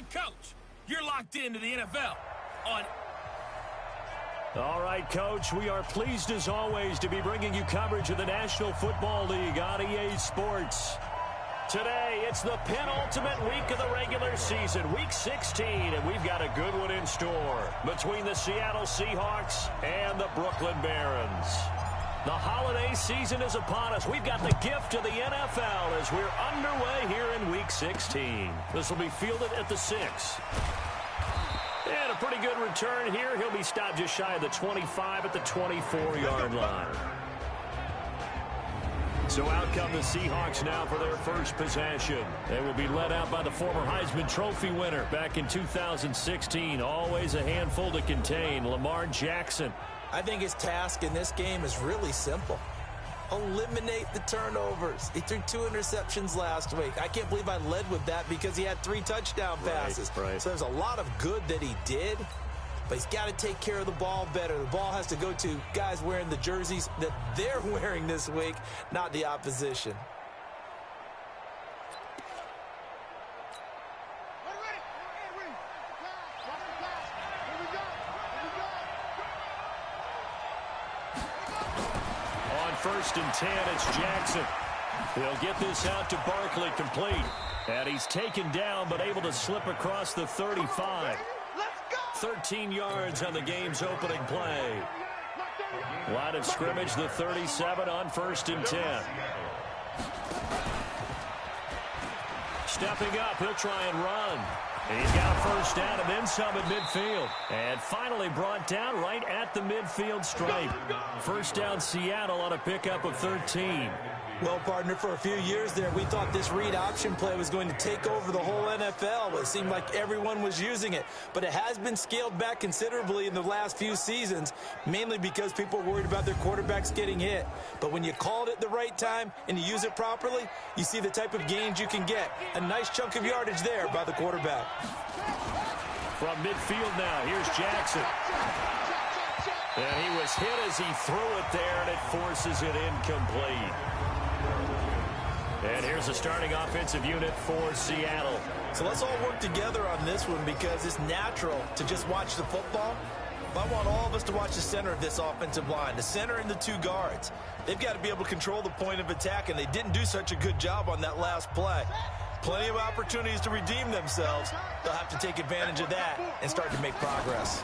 the coach. You're locked into the NFL on... All right, Coach, we are pleased as always to be bringing you coverage of the National Football League on EA Sports. Today, it's the penultimate week of the regular season, Week 16, and we've got a good one in store between the Seattle Seahawks and the Brooklyn Barons. The holiday season is upon us. We've got the gift of the NFL as we're underway here in Week 16. This will be fielded at the 6. And a pretty good return here. He'll be stopped just shy of the 25 at the 24-yard line. So out come the Seahawks now for their first possession. They will be led out by the former Heisman Trophy winner back in 2016. Always a handful to contain, Lamar Jackson. I think his task in this game is really simple. Eliminate the turnovers. He threw 2 interceptions last week. I can't believe I led with that because he had 3 touchdown passes. Right. So there's a lot of good that he did, but he's got to take care of the ball better. The ball has to go to guys wearing the jerseys that they're wearing this week, not the opposition. First and 10, it's Jackson. He'll get this out to Barkley complete. And he's taken down but able to slip across the 35. 13 yards on the game's opening play. Line of scrimmage, the 37 on first and 10. Stepping up, he'll try and run. He's got a first down and then some at midfield. And finally brought down right at the midfield stripe. First down Seattle on a pickup of 13. Well, partner, for a few years there, we thought this read option play was going to take over the whole NFL. It seemed like everyone was using it. But it has been scaled back considerably in the last few seasons, mainly because people are worried about their quarterbacks getting hit. But when you call it at the right time and you use it properly, you see the type of gains you can get. A nice chunk of yardage there by the quarterback. From midfield now, here's Jackson. And he was hit as he threw it there, and it forces it incomplete. And here's the starting offensive unit for Seattle. So let's all work together on this one because it's natural to just watch the football. But I want all of us to watch the center of this offensive line, the center and the 2 guards. They've got to be able to control the point of attack, and they didn't do such a good job on that last play. Plenty of opportunities to redeem themselves. They'll have to take advantage of that and start to make progress.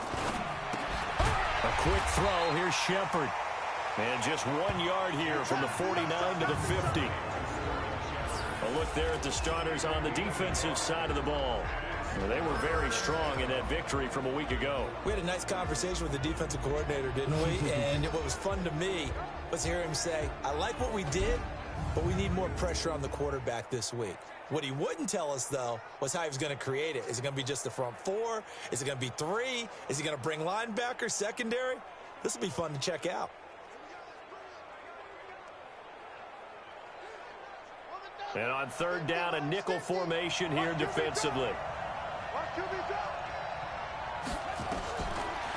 A quick throw. Here's Shepard. And just 1 yard here from the 49 to the 50. A look there at the starters on the defensive side of the ball. Well, they were very strong in that victory from a week ago. We had a nice conversation with the defensive coordinator, didn't we? And what was fun to me was hear him say, I like what we did, but we need more pressure on the quarterback this week. What he wouldn't tell us, though, was how he was going to create it. Is it going to be just the front 4? Is it going to be 3? Is he going to bring linebacker, secondary? This will be fun to check out. And on third down, a nickel formation here defensively.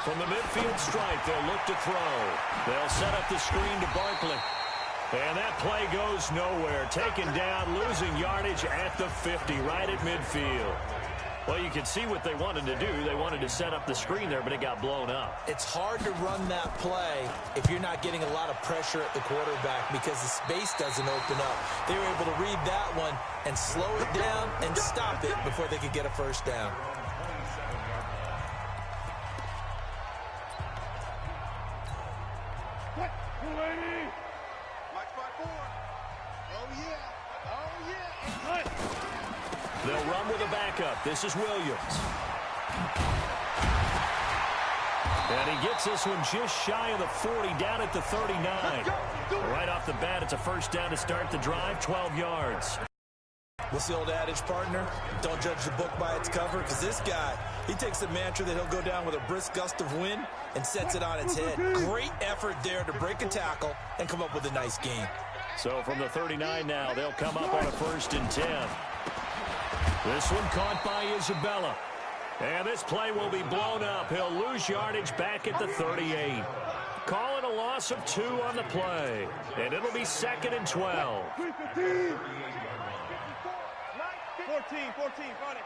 From the midfield stripe, they'll look to throw. They'll set up the screen to Barkley. And that play goes nowhere. Taken down, losing yardage at the 50, right at midfield. Well, you can see what they wanted to do. They wanted to set up the screen there, but it got blown up. It's hard to run that play if you're not getting a lot of pressure at the quarterback because the space doesn't open up. They were able to read that one and slow it down and stop it before they could get a first down. They'll run with a backup. This is Williams. And he gets this one just shy of the 40, down at the 39. Right off the bat, it's a first down to start the drive, 12 yards. What's the old adage, partner? Don't judge the book by its cover, because this guy, he takes the mantra that he'll go down with a brisk gust of wind and sets it on its head. Great effort there to break a tackle and come up with a nice gain. So from the 39 now, they'll come up on a first and 10. This one caught by Isabella. And this play will be blown up. He'll lose yardage back at the 38. Calling a loss of 2 on the play. And it'll be 2nd and 12. 14, got it.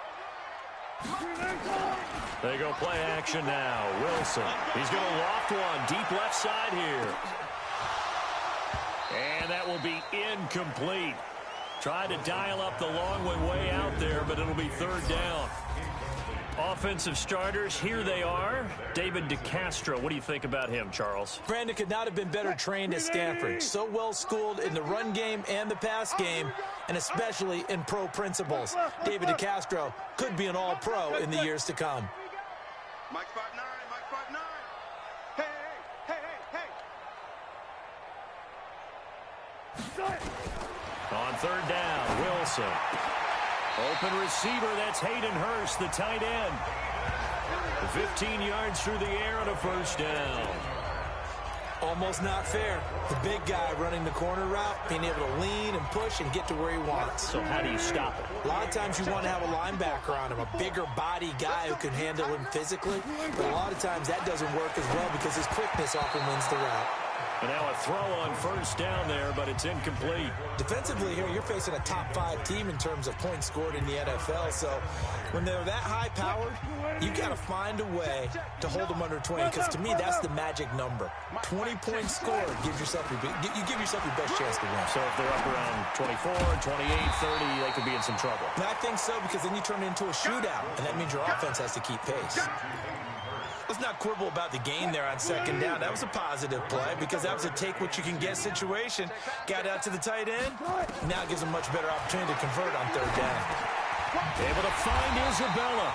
They go play action now. Wilson. He's going to loft one deep left side here. And that will be incomplete. Tried to dial up the long way out there, but it'll be third down. Offensive starters, here they are. David DeCastro, what do you think about him, Charles? Brandon could not have been better trained at Stanford. So well schooled in the run game and the pass game, and especially in pro principles. David DeCastro could be an all-pro in the years to come. Mike 5'9", Mike 5'9". Hey. On third down, Wilson. Open receiver, that's Hayden Hurst, the tight end. 15 yards through the air and a first down. Almost not fair. The big guy running the corner route, being able to lean and push and get to where he wants. So how do you stop it? A lot of times you want to have a linebacker on him, a bigger body guy who can handle him physically. But a lot of times that doesn't work as well because his quickness often wins the route. And now a throw on first down there, but it's incomplete. Defensively here, you're facing a top-5 team in terms of points scored in the NFL. So when they're that high-powered, you got to find a way to hold them under 20. Because to me, that's the magic number. 20 points scored gives yourself you give yourself your best chance to win. So if they're up around 24, 28, 30, they could be in some trouble. And I think so, because then you turn it into a shootout, and that means your offense has to keep pace. Let's not quibble about the gain there on second down. That was a positive play because that was a take-what-you-can-get situation. Got out to the tight end. Now gives them much better opportunity to convert on third down. Able to find Isabella.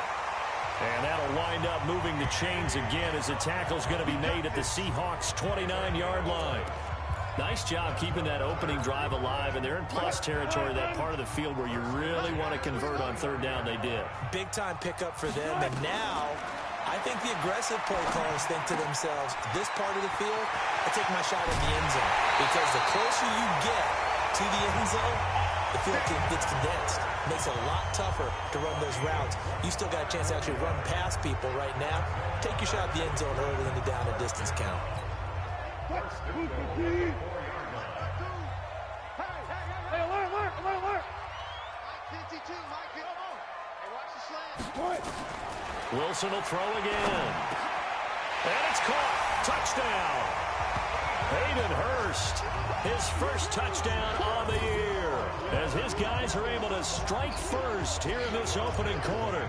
And that'll wind up moving the chains again as the tackle's going to be made at the Seahawks' 29-yard line. Nice job keeping that opening drive alive, and they're in plus territory, that part of the field where you really want to convert on third down. They did. Big-time pickup for them, and now I think the aggressive play callers think to themselves, this part of the field, I take my shot in the end zone. Because the closer you get to the end zone, the field gets condensed. Makes it a lot tougher to run those routes. You still got a chance to actually run past people right now. Take your shot at the end zone early in the down and distance count. Hey, alert. Mike 52, Mike 52. Hey, watch the slant. Wilson will throw again. And it's caught. Touchdown. Hayden Hurst, his first touchdown on the year, as his guys are able to strike first here in this opening quarter.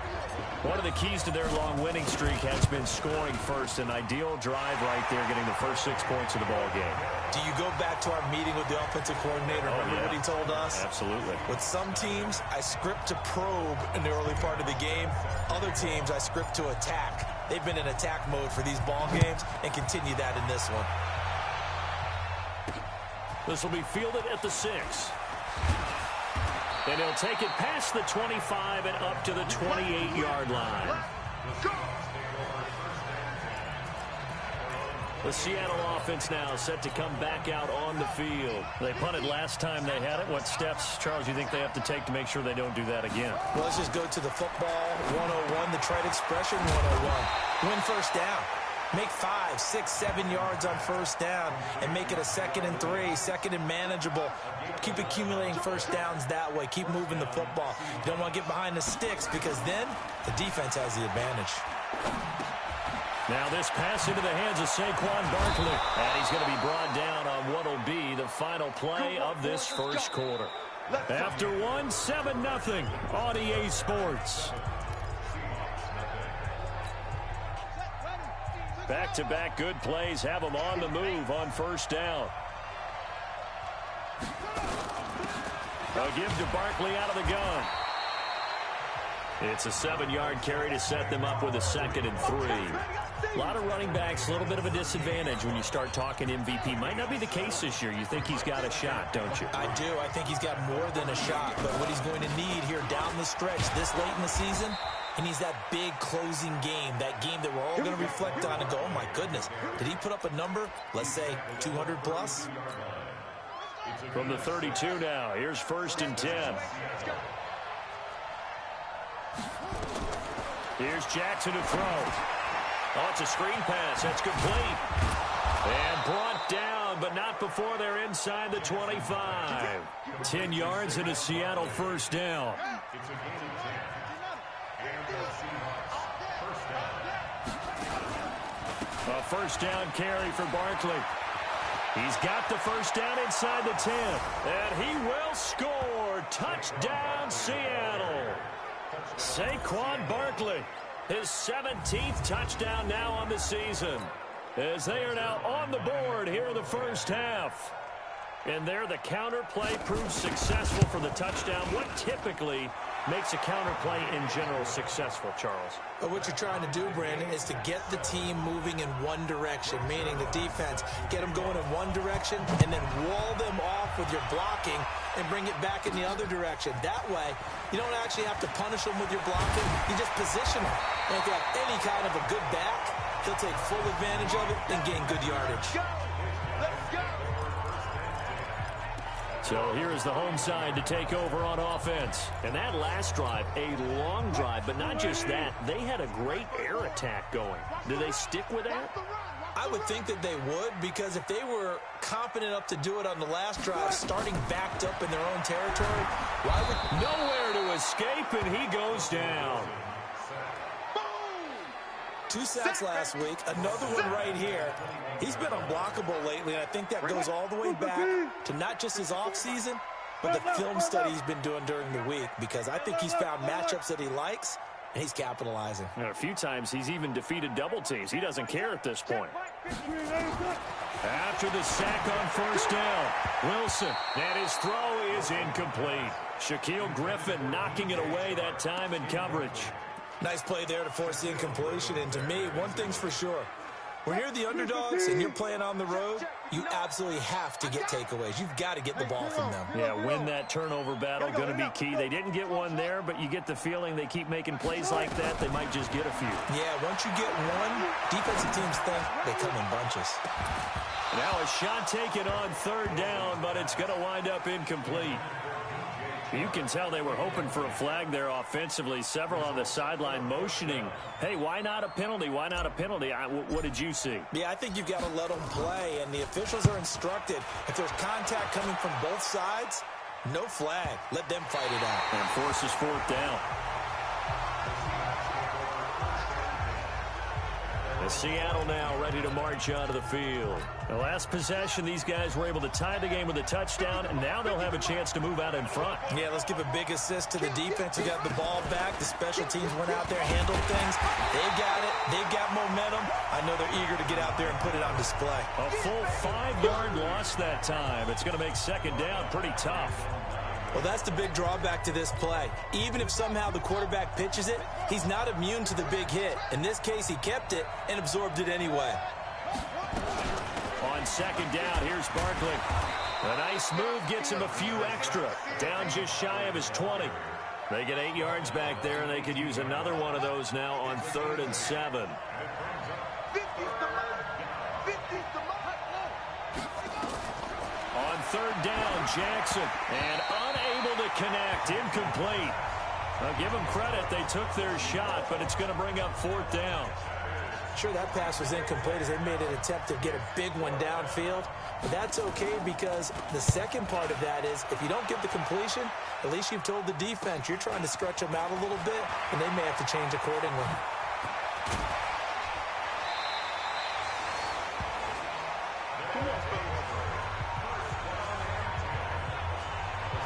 One of the keys to their long winning streak has been scoring first. An ideal drive right there, getting the first 6 points of the ball game. Do you go back to our meeting with the offensive coordinator? Remember what he told us? Absolutely. With some teams, I script to probe in the early part of the game. Other teams, I script to attack. They've been in attack mode for these ball games and continue that in this one. This will be fielded at the 6. And he'll take it past the 25 and up to the 28-yard line. The Seattle offense now set to come back out on the field. They punted last time they had it. What steps, Charles, you think they have to take to make sure they don't do that again? Well, let's just go to the football 101, the trade expression 101. Win first down. Make 5, 6, 7 yards on first down and make it a 2nd and 3, 2nd and manageable. Keep accumulating first downs that way. Keep moving the football. You don't want to get behind the sticks because then the defense has the advantage. Now this pass into the hands of Saquon Barkley. And he's going to be brought down on what will be the final play of this first quarter. After 7-0 on EA Sports. Back-to-back good plays have them on the move on first down. They'll give to Barkley out of the gun. It's a 7-yard carry to set them up with a 2nd and 3. A lot of running backs, a little bit of a disadvantage when you start talking MVP. Might not be the case this year. You think he's got a shot, don't you? I do. I think he's got more than a shot. But what he's going to need here down the stretch this late in the season, he needs that big closing game, that game that we're all going to reflect on and go, oh, my goodness, did he put up a number, let's say, 200 plus? From the 32 now, here's 1st and 10. Here's Jackson to throw. Oh, it's a screen pass. That's complete. And brought down, but not before they're inside the 25. 10 yards and a Seattle first down. A first down carry for Barkley. He's got the first down inside the 10. And he will score. Touchdown, Seattle. Saquon Barkley, his 17th touchdown now on the season, as they are now on the board here in the first half. And there the counter play proves successful for the touchdown. What typically makes a counter play in general successful, Charles? But what you're trying to do, Brandon, is to get the team moving in one direction, meaning the defense, get them going in one direction and then wall them off with your blocking and bring it back in the other direction. That way, you don't actually have to punish them with your blocking. You just position them. And if you have any kind of a good back, he'll take full advantage of it and gain good yardage. Let's go. So here is the home side to take over on offense. And that last drive, a long drive, but not just that. They had a great air attack going. Do they stick with that? I would think that they would, because if they were confident enough to do it on the last drive, starting backed up in their own territory, why would... Nowhere to escape, and he goes down. 2 sacks last week, another one right here. He's been unblockable lately, and I think that goes all the way back to not just his offseason, but the film study he's been doing during the week, because I think he's found matchups that he likes, and he's capitalizing. And a few times he's even defeated double teams. He doesn't care at this point. After the sack on first down, Wilson, and his throw is incomplete. Shaquille Griffin knocking it away that time in coverage. Nice play there to force the incompletion. And to me, one thing's for sure. When you're the underdogs and you're playing on the road, you absolutely have to get takeaways. You've got to get the ball from them. Yeah, win that turnover battle, going to be key. They didn't get one there, but you get the feeling they keep making plays like that, they might just get a few. Yeah, once you get one, defensive teams think they come in bunches. Now a shot taken on third down, but it's going to wind up incomplete. You can tell they were hoping for a flag there offensively. Several on the sideline motioning, hey, why not a penalty? Why not a penalty? What did you see? Yeah, I think you've got to let them play, and the officials are instructed. If there's contact coming from both sides, no flag. Let them fight it out. And forces fourth down. Seattle now ready to march out of the field. The last possession, these guys were able to tie the game with a touchdown, and now they'll have a chance to move out in front. Yeah, let's give a big assist to the defense who got the ball back. The special teams went out there, handled things. They got it. They've got momentum. I know they're eager to get out there and put it on display. A full 5-yard loss that time. It's going to make second down pretty tough. Well, that's the big drawback to this play. Even if somehow the quarterback pitches it, he's not immune to the big hit. In this case, he kept it and absorbed it anyway. On second down, here's Barkley. A nice move gets him a few extra. Down just shy of his 20. They get 8 yards back there, and they could use another one of those now on 3rd and 7. On third down, Jackson, and unable to connect, incomplete. I'll give them credit, they took their shot, but it's going to bring up 4th down. Sure, that pass was incomplete as they made an attempt to get a big one downfield, but that's okay because the second part of that is if you don't get the completion, at least you've told the defense you're trying to stretch them out a little bit, and they may have to change accordingly.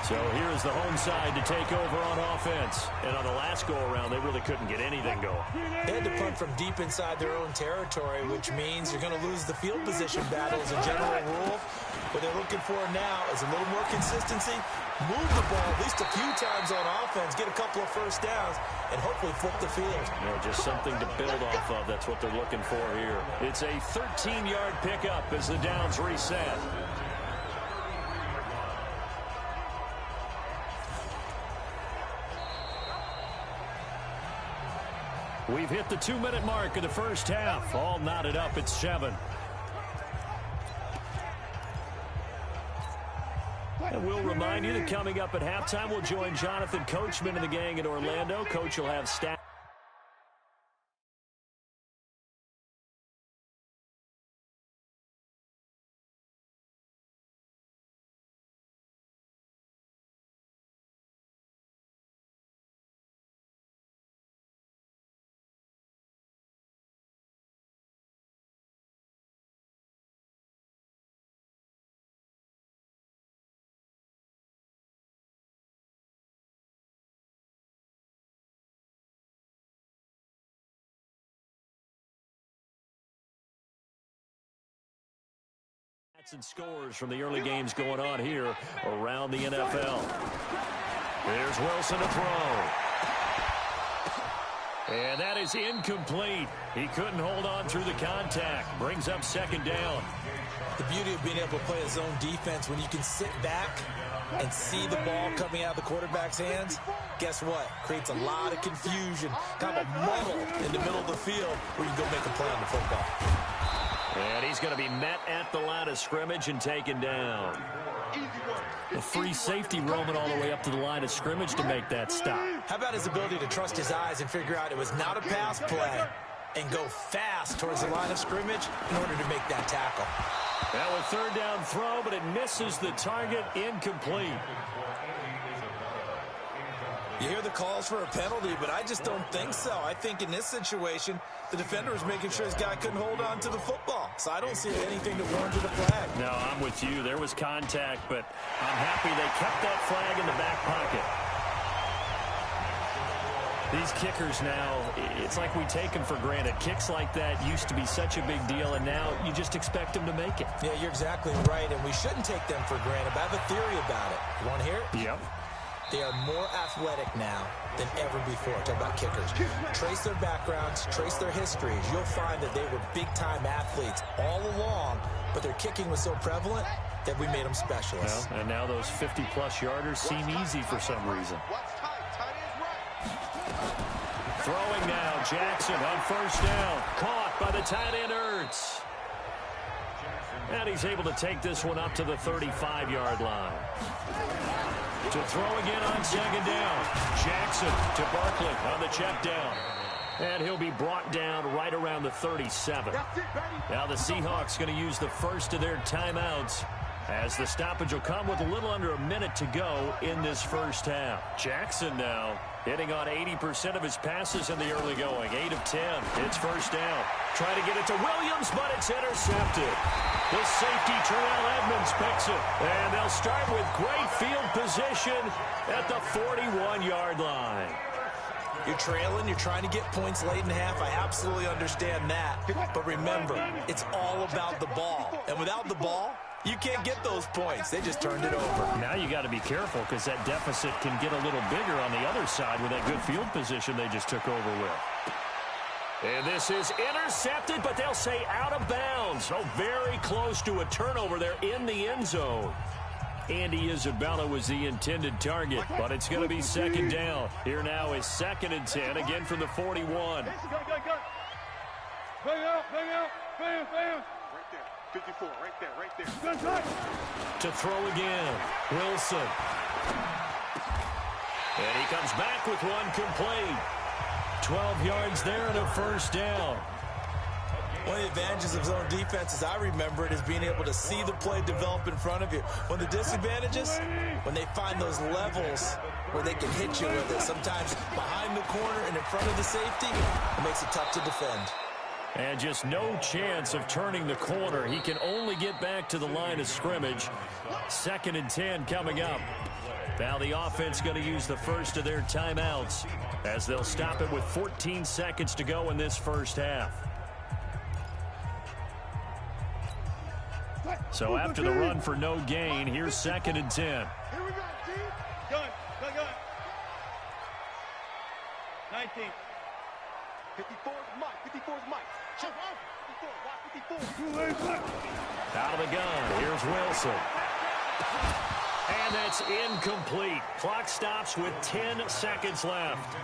So here's the home side to take over on offense. And on the last go-around, they really couldn't get anything going. They had to punt from deep inside their own territory, which means you're going to lose the field position battle as a general rule. What they're looking for now is a little more consistency, move the ball at least a few times on offense, get a couple of first downs, and hopefully flip the field. Yeah, just something to build off of. That's what they're looking for here. It's a 13-yard pickup as the downs reset. We've hit the 2-minute mark of the first half. All knotted up at 7. And we'll remind you that coming up at halftime, we'll join Jonathan Coachman and the gang in Orlando. Coach will have stats. And scores from the early games going on here around the NFL. Here's Wilson to throw. And that is incomplete. He couldn't hold on through the contact. Brings up second down. The beauty of being able to play a zone defense when you can sit back and see the ball coming out of the quarterback's hands, guess what? Creates a lot of confusion, kind of a muddle in the middle of the field where you can go make a play on the football. And he's going to be met at the line of scrimmage and taken down. A free safety roaming all the way up to the line of scrimmage to make that stop. How about his ability to trust his eyes and figure out it was not a pass play and go fast towards the line of scrimmage in order to make that tackle. Now a third down throw, but it misses the target, incomplete. You hear the calls for a penalty, but I just don't think so. I think in this situation, the defender was making sure his guy couldn't hold on to the football. So I don't see anything that warranted a flag. No, I'm with you. There was contact, but I'm happy they kept that flag in the back pocket. These kickers now, it's like we take them for granted. Kicks like that used to be such a big deal, and now you just expect them to make it. Yeah, you're exactly right, and we shouldn't take them for granted. But I have a theory about it. You want to hear it? Yep. They are more athletic now than ever before. Talk about kickers. Trace their backgrounds, trace their histories. You'll find that they were big-time athletes all along, but their kicking was so prevalent that we made them specialists. Well, and now those 50-plus yarders seem easy for some reason. Throwing now, Jackson on first down. Caught by the tight end, Ertz. And he's able to take this one up to the 35-yard line. To throw again on second down. Jackson to Barkley on the check down. And he'll be brought down right around the 37. Now the Seahawks going to use the first of their timeouts, as the stoppage will come with a little under a minute to go in this first half. Jackson now hitting on 80% of his passes in the early going. 8 of 10. It's first down. Trying to get it to Williams, but it's intercepted. The safety, Terrell Edmonds, picks it. And they'll start with great field position at the 41-yard line. You're trailing, you're trying to get points late in half. I absolutely understand that. But remember, it's all about the ball. And without the ball, you can't get those points. They just turned it over. Now you got to be careful, because that deficit can get a little bigger on the other side with that good field position they just took over with. And this is intercepted, but they'll say out of bounds. Oh, very close to a turnover there in the end zone. Andy Isabella was the intended target, but it's going to be second down. Here now is 2nd and 10, again from the 41. Bang out, bang out, bam, bam. Right there, 54, right there, right there. To throw again, Wilson. And he comes back with one complete. 12 yards there and a first down. One of the advantages of zone defense, as I remember it, is being able to see the play develop in front of you. One of the disadvantages, when they find those levels where they can hit you with it, sometimes behind the corner and in front of the safety, it makes it tough to defend. And just no chance of turning the corner. He can only get back to the line of scrimmage. 2nd and 10 coming up. Now the offense going to use the first of their timeouts, as they'll stop it with 14 seconds to go in this first half. So after the run for no gain, here's 2nd and 10. Here we go, G. Gun. 19. 54 is Mike. 54 is Mike. Check out. 54. Out of the gun. Here's Wilson. And that's incomplete. Clock stops with 10 seconds left.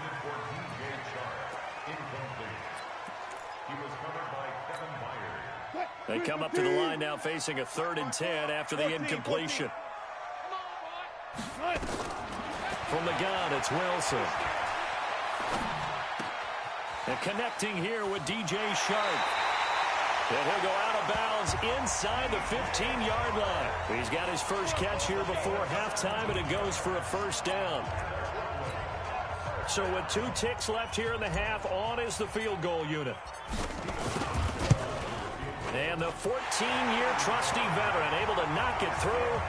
They come up to the line now facing a 3rd and 10 after the incompletion. From the gun, it's Wilson. And connecting here with DJ Sharp. And he'll go out of bounds inside the 15-yard line. He's got his first catch here before halftime, and it goes for a first down. So with 2 ticks left here in the half, on is the field goal unit. And the 14-year trusty veteran able to knock it through.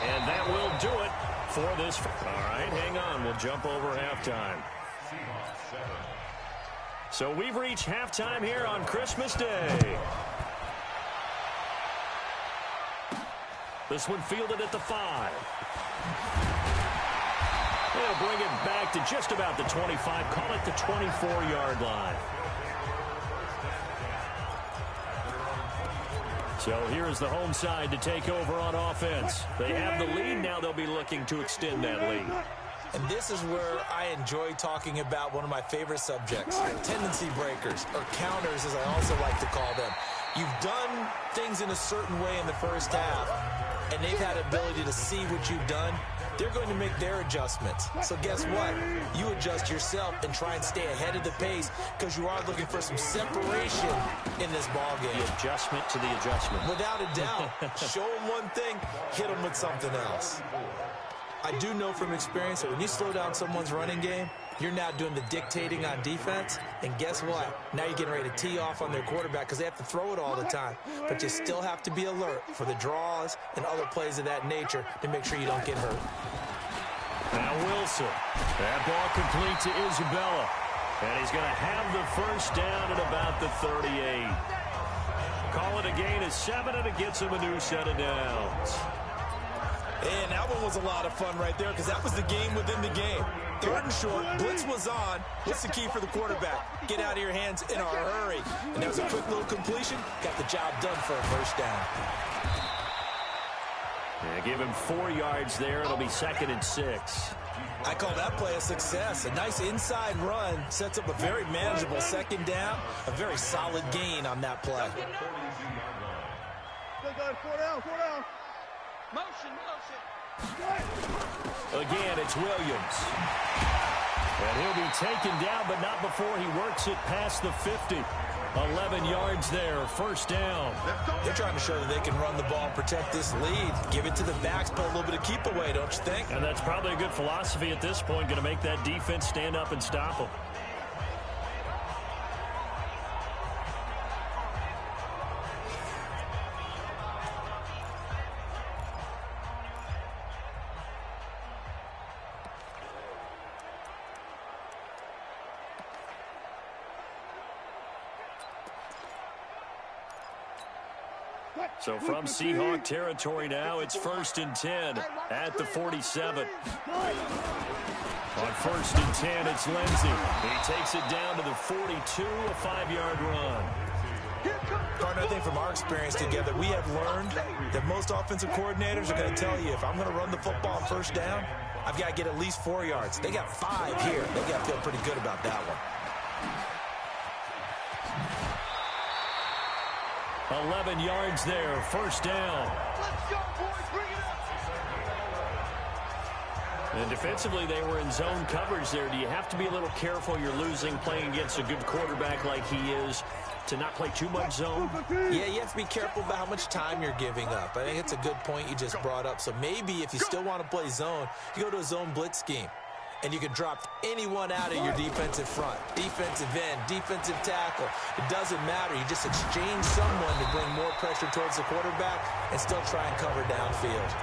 And that will do it for this. All right, hang on. We'll jump over halftime. So we've reached halftime here on Christmas Day. This one fielded at the 5. They'll bring it back to just about the 25. Call it the 24-yard line. So here's the home side to take over on offense. They have the lead. Now they'll be looking to extend that lead. And this is where I enjoy talking about one of my favorite subjects, tendency breakers, or counters, as I also like to call them. You've done things in a certain way in the first half, and they've had the ability to see what you've done. They're going to make their adjustments. So guess what? You adjust yourself and try and stay ahead of the pace because you are looking for some separation in this ball game. The adjustment to the adjustment. Without a doubt. Show them one thing, hit them with something else. I do know from experience that when you slow down someone's running game, you're now doing the dictating on defense, and guess what? Now you're getting ready to tee off on their quarterback because they have to throw it all the time. But you still have to be alert for the draws and other plays of that nature to make sure you don't get hurt. Now Wilson. That ball complete to Isabella. And he's going to have the first down at about the 38. Call it a gain of 7, and it gets him a new set of downs. And that one was a lot of fun right there because that was the game within the game. 3rd and short, blitz was on. What's the key for the quarterback? Get out of your hands in a hurry. And that was a quick little completion. Got the job done for a first down. Yeah, give him 4 yards there. It'll be 2nd and 6. I call that play a success. A nice inside run sets up a very manageable 2nd down. A very solid gain on that play. Four down. Motion. Again, it's Williams. And he'll be taken down, but not before he works it past the 50. 11 yards there, first down. They're trying to show that they can run the ball, protect this lead. Give it to the backs, put a little bit of keep away, don't you think? And that's probably a good philosophy at this point, going to make that defense stand up and stop them. So from Seahawk territory now, it's 1st and 10 at the 47. On 1st and 10, it's Lindsey. He takes it down to the 42, a 5-yard run. Partner, I think from our experience together, we have learned that most offensive coordinators are going to tell you, if I'm going to run the football on first down, I've got to get at least 4 yards. They got 5 here. They got to feel pretty good about that one. 11 yards there, first down. Let's go, boys. Bring it up. And defensively, they were in zone coverage there. Do you have to be a little careful? You're losing playing against a good quarterback like he is to not play too much zone? Yeah, you have to be careful about how much time you're giving up. I think it's a good point you just brought up. So maybe if you still want to play zone, you go to a zone blitz scheme. And you can drop anyone out of your defensive front. Defensive end, defensive tackle. It doesn't matter. You just exchange someone to bring more pressure towards the quarterback and still try and cover downfield.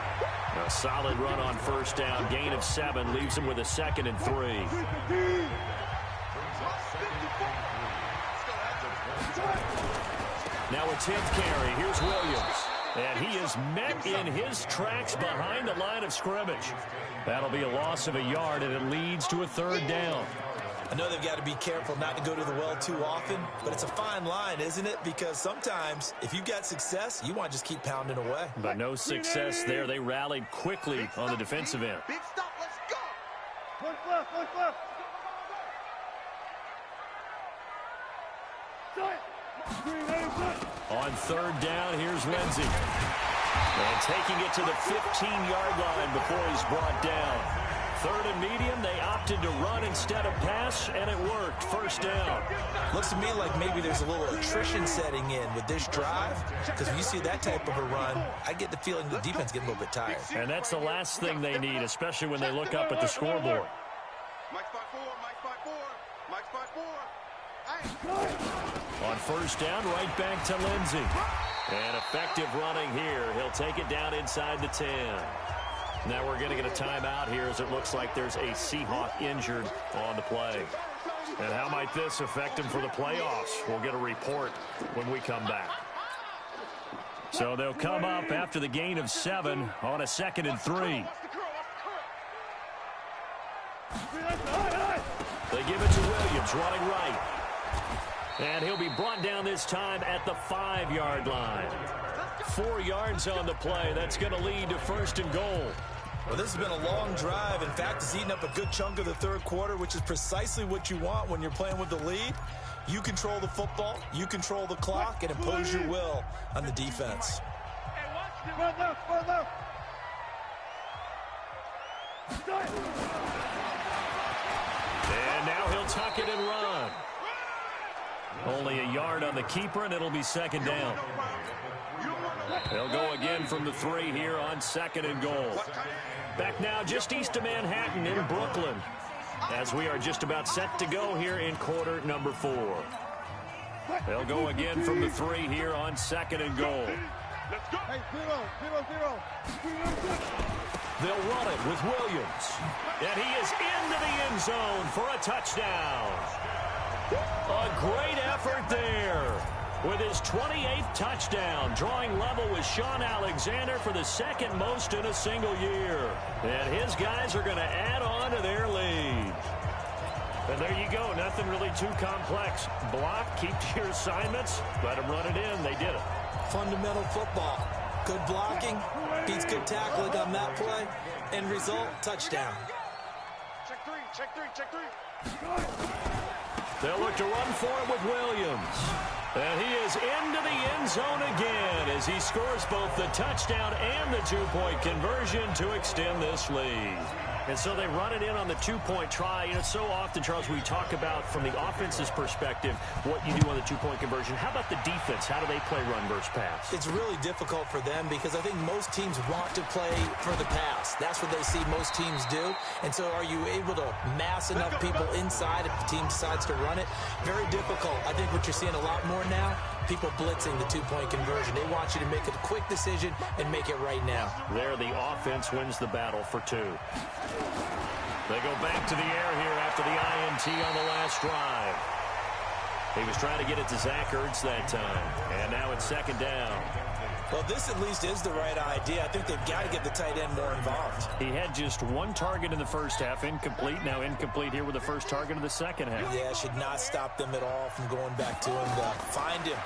A solid run on first down. Gain of 7 leaves him with a 2nd and 3. Now a 10th carry. Here's Williams. And he is met in his tracks behind the line of scrimmage. That'll be a loss of a yard, and it leads to a 3rd down. I know they've got to be careful not to go to the well too often, but it's a fine line, isn't it? Because sometimes, if you've got success, you want to just keep pounding away. But no success there. They rallied quickly on the defensive end. Big stop. Let's go. One left. On 3rd down, here's Lindsey. And taking it to the 15-yard line before he's brought down. 3rd and medium, they opted to run instead of pass, and it worked. First down. Looks to me like maybe there's a little attrition setting in with this drive, because when you see that type of a run, I get the feeling the defense getting a little bit tired. And that's the last thing they need, especially when they look up at the scoreboard. Mike spot 4. On first down, right back to Lindsey. And effective running here. He'll take it down inside the 10. Now we're going to get a timeout here as it looks like there's a Seahawk injured on the play. And how might this affect him for the playoffs? We'll get a report when we come back. So they'll come up after the gain of 7 on a 2nd and 3. They give it to Williams, running right. And he'll be brought down this time at the 5-yard line. 4 yards on the play. That's going to lead to 1st and goal. Well, this has been a long drive. In fact, it's eaten up a good chunk of the 3rd quarter, which is precisely what you want when you're playing with the lead. You control the football, you control the clock, and impose your will on the defense. And now he'll tuck it and run. Only a yard on the keeper, and it'll be 2nd down. They'll go again from the 3 here on 2nd and goal. Back now just east of Manhattan in Brooklyn, as we are just about set to go here in quarter number 4. They'll go again from the 3 here on 2nd and goal. They'll run it with Williams. And he is into the end zone for a touchdown. A great effort there with his 28th touchdown, drawing level with Sean Alexander for the 2nd most in a single year. And his guys are going to add on to their lead. And there you go. Nothing really too complex. Block, keep to your assignments, let them run it in. They did it. Fundamental football. Good blocking, beats good tackling on that play. End result, touchdown. Check three. They'll look to run for it with Williams. And he is into the end zone again as he scores both the touchdown and the 2-point conversion to extend this lead. And so they run it in on the 2-point try. You know, so often, Charles, we talk about from the offense's perspective what you do on the 2-point conversion. How about the defense? How do they play run versus pass? It's really difficult for them because I think most teams want to play for the pass. That's what they see most teams do. And so are you able to mass enough people inside if the team decides to run it? Very difficult. I think what you're seeing a lot more now, people blitzing the 2-point conversion. They want you to make a quick decision and make it right now. There, the offense wins the battle for 2. They go back to the air here after the INT on the last drive. He was trying to get it to Zach Ertz that time. And now it's 2nd down. Well, this at least is the right idea. I think they've got to get the tight end more involved. He had just 1 target in the first half, incomplete. Now incomplete here with the first target of the second half. Yeah, should not stop them at all from going back to him. Find him.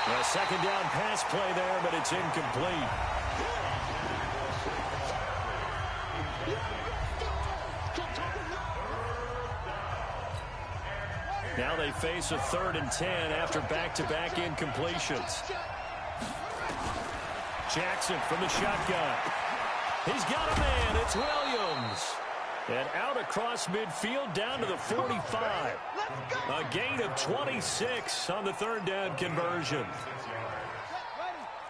A 2nd down pass play there, but it's incomplete. Now they face a 3rd and 10 after back-to-back incompletions. Jackson from the shotgun. He's got a man. It's Williams. And out across midfield down to the 45. A gain of 26 on the 3rd down conversion.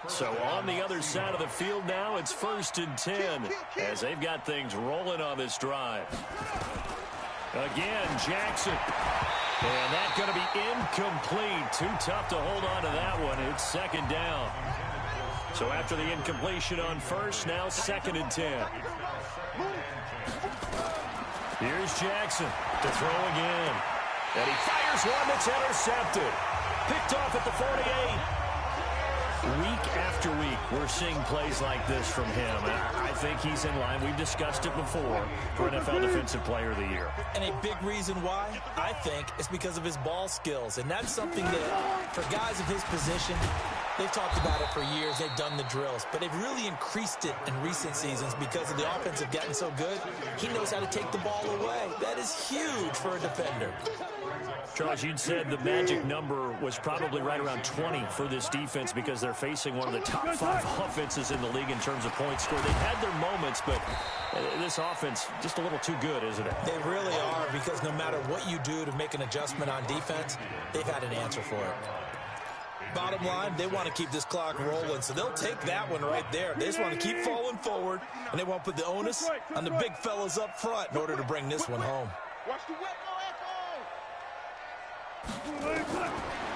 So on the other side of the field now, it's 1st and 10 as they've got things rolling on this drive. Again, Jackson. And that's going to be incomplete. Too tough to hold on to that one. It's 2nd down. So after the incompletion on 1st, now 2nd and 10. Here's Jackson to throw again. And he fires one that's intercepted. Picked off at the 48. Week after week, we're seeing plays like this from him. I think he's in line. We've discussed it before for NFL Defensive Player of the Year. And a big reason why, I think, is because of his ball skills. And that's something that, for guys of his position, they've talked about it for years. They've done the drills. But they've really increased it in recent seasons because of the offense have gotten so good. He knows how to take the ball away. That is huge for a defender. Charles, you'd said the magic number was probably right around 20 for this defense because they're facing one of the top 5 offenses in the league in terms of points scored. They've had their moments, but this offense just a little too good, isn't it? They really are, because no matter what you do to make an adjustment on defense, they've had an answer for it. Bottom line, they want to keep this clock rolling, so they'll take that one right there. They just want to keep falling forward, and they want to put the onus on the big fellas up front in order to bring this one home.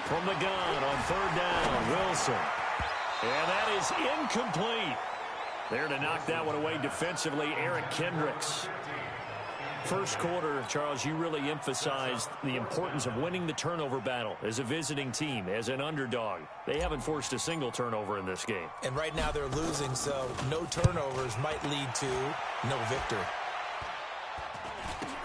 From the gun on 3rd down, Wilson. And that is incomplete. There to knock that one away defensively, Eric Kendricks. First quarter, Charles, you really emphasized the importance of winning the turnover battle as a visiting team, as an underdog. They haven't forced a single turnover in this game. And right now they're losing, so no turnovers might lead to no victory.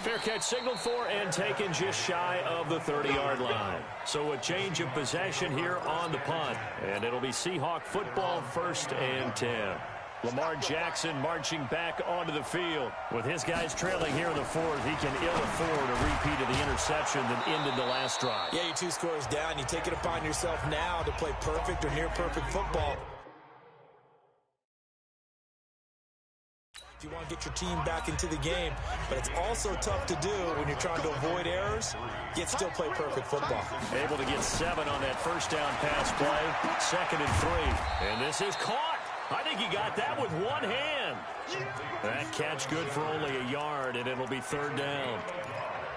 Fair catch signaled for and taken just shy of the 30-yard line. So a change of possession here on the punt, and it'll be Seahawk football, 1st and 10. Lamar Jackson marching back onto the field. With his guys trailing here in the 4th, he can ill afford a repeat of the interception that ended the last drive. Yeah, you're 2 scores down. You take it upon yourself now to play perfect or near-perfect football. If you want to get your team back into the game, but it's also tough to do when you're trying to avoid errors, yet still play perfect football. Able to get 7 on that first down pass play. 2nd and 3. And this is caught. I think he got that with one hand. That catch good for only a yard, and it'll be 3rd down.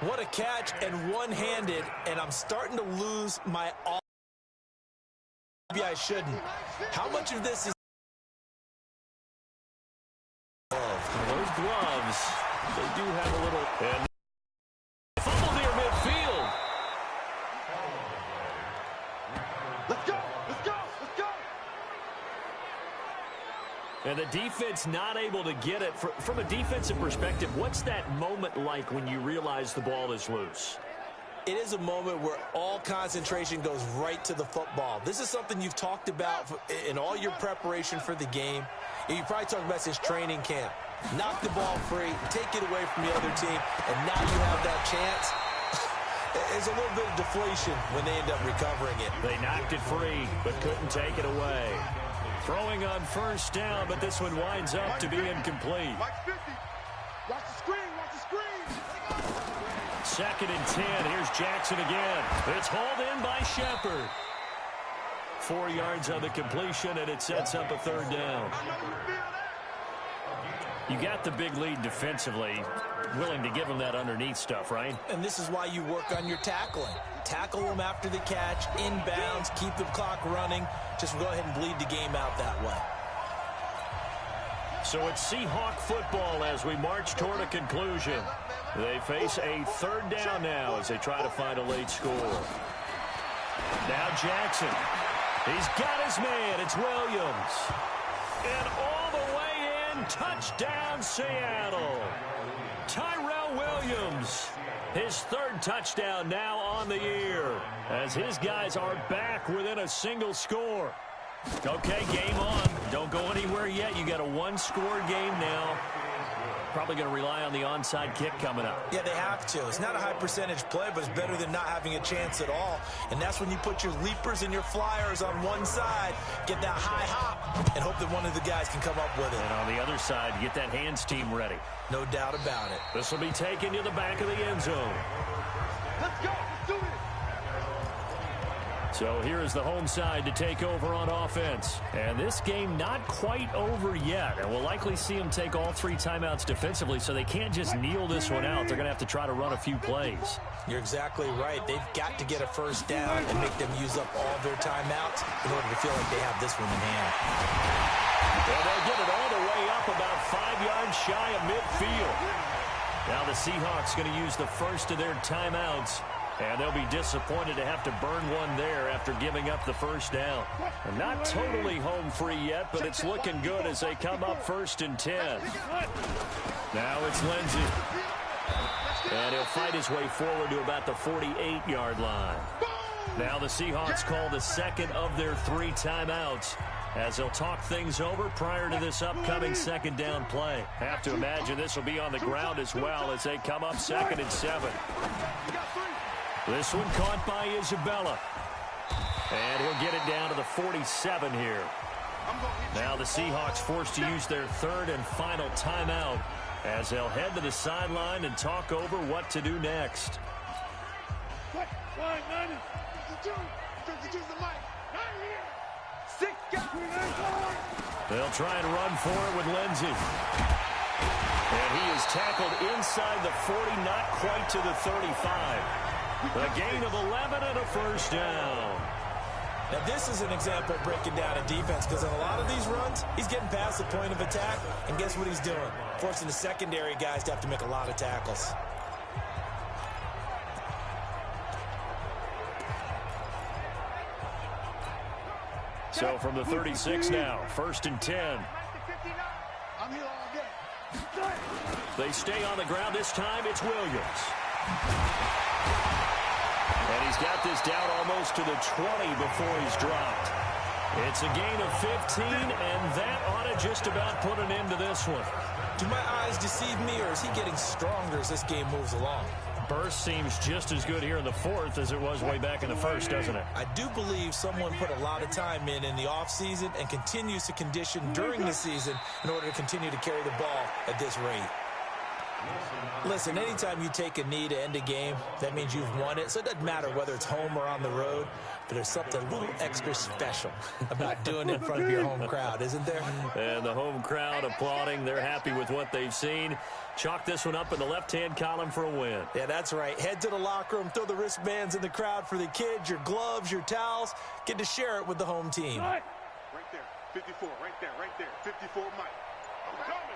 What a catch, and one-handed, and I'm starting to lose my all. Maybe I shouldn't. How much of this is those gloves, they do have a little... And fumble near midfield. Let's go! Let's go! Let's go! And the defense not able to get it. From a defensive perspective, what's that moment like when you realize the ball is loose? It is a moment where all concentration goes right to the football. This is something you've talked about in all your preparation for the game. And you probably talked about since training camp. Knock the ball free, take it away from the other team, and now you have that chance. There's a little bit of deflation when they end up recovering it. They knocked it free, but couldn't take it away. Throwing on 1st down, but this one winds up to be incomplete. Mike 50. Watch the screen, watch the screen. 2nd and 10. Here's Jackson again. It's hauled in by Shepard. 4 yards on the completion, and it sets up a 3rd down. I know you feel that. You got the big lead defensively. Willing to give them that underneath stuff, right? And this is why you work on your tackling. Tackle them after the catch, inbounds, keep the clock running. Just go ahead and bleed the game out that way. So it's Seahawk football as we march toward a conclusion. They face a 3rd down now as they try to find a late score. Now Jackson. He's got his man. It's Williams. And all the way in, touchdown Seattle. Tyrell Williams, his 3rd touchdown now on the year, as his guys are back within a single score. Okay, game on. Don't go anywhere yet. You got a 1-score game now. Probably going to rely on the onside kick coming up. Yeah, they have to. It's not a high percentage play, but it's better than not having a chance at all. And that's when you put your leapers and your flyers on one side, get that high hop, and hope that one of the guys can come up with it. And on the other side, get that hands team ready. No doubt about it. This will be taken to the back of the end zone. Let's go! Let's do it! So here is the home side to take over on offense. And this game not quite over yet. And we'll likely see them take all 3 timeouts defensively, so they can't just kneel this one out. They're going to have to try to run a few plays. You're exactly right. They've got to get a 1st down and make them use up all their timeouts in order to feel like they have this one in hand. And they'll get it all the way up about 5 yards shy of midfield. Now the Seahawks going to use the first of their timeouts. And they'll be disappointed to have to burn one there after giving up the 1st down. And not totally home free yet, but it's looking good as they come up 1st and 10. Now it's Lindsey. And he'll fight his way forward to about the 48-yard line. Now the Seahawks call the 2nd of their 3 timeouts as they'll talk things over prior to this upcoming 2nd down play. Have to imagine this will be on the ground as well as they come up 2nd and 7. This one caught by Isabella. And he'll get it down to the 47 here. Now the Seahawks forced to use their 3rd and final timeout as they'll head to the sideline and talk over what to do next. They'll try and run for it with Lindsey. And he is tackled inside the 40, not quite to the 35. A gain of 11 and a 1st down. Now, this is an example of breaking down a defense, because on a lot of these runs, he's getting past the point of attack, and guess what he's doing? Forcing the secondary guys to have to make a lot of tackles. So from the 36 now, 1st and 10. I'm here all day. They stay on the ground. This time it's Williams. And he's got this down almost to the 20 before he's dropped. It's a gain of 15, and that ought to just about put an end to this one. Do my eyes deceive me, or is he getting stronger as this game moves along? Burst seems just as good here in the 4th as it was way back in the 1st, doesn't it? I do believe someone put a lot of time in the offseason and continues to condition during the season in order to continue to carry the ball at this rate. Listen, anytime you take a knee to end a game, that means you've won it. So it doesn't matter whether it's home or on the road, but there's something a little extra special about doing it in front of your home crowd, isn't there? And the home crowd applauding. They're happy with what they've seen. Chalk this one up in the left-hand column for a win. Yeah, that's right. Head to the locker room, throw the wristbands in the crowd for the kids, your gloves, your towels. Get to share it with the home team. Right there, 54, right there, 54 Mike. I'm coming.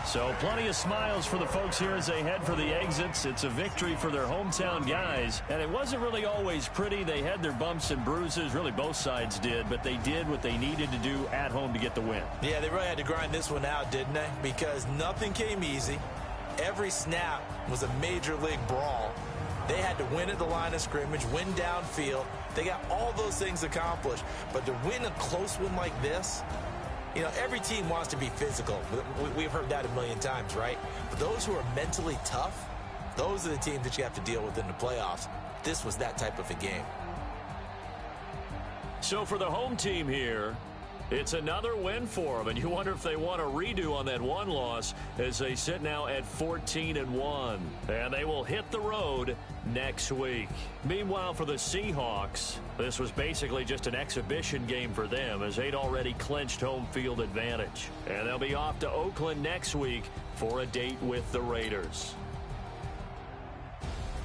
So plenty of smiles for the folks here as they head for the exits. It's a victory for their hometown guys. And it wasn't really always pretty. They had their bumps and bruises. Really, both sides did. But they did what they needed to do at home to get the win. Yeah, they really had to grind this one out, didn't they? Because nothing came easy. Every snap was a major league brawl. They had to win at the line of scrimmage, win downfield. They got all those things accomplished. But to win a close one like this, you know, every team wants to be physical. We've heard that a million times, right? But those who are mentally tough, those are the teams that you have to deal with in the playoffs. This was that type of a game. So for the home team here, it's another win for them, and you wonder if they want a redo on that one loss as they sit now at 14-1. And they will hit the road next week. Meanwhile, for the Seahawks, this was basically just an exhibition game for them as they'd already clinched home field advantage. And they'll be off to Oakland next week for a date with the Raiders.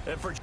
And for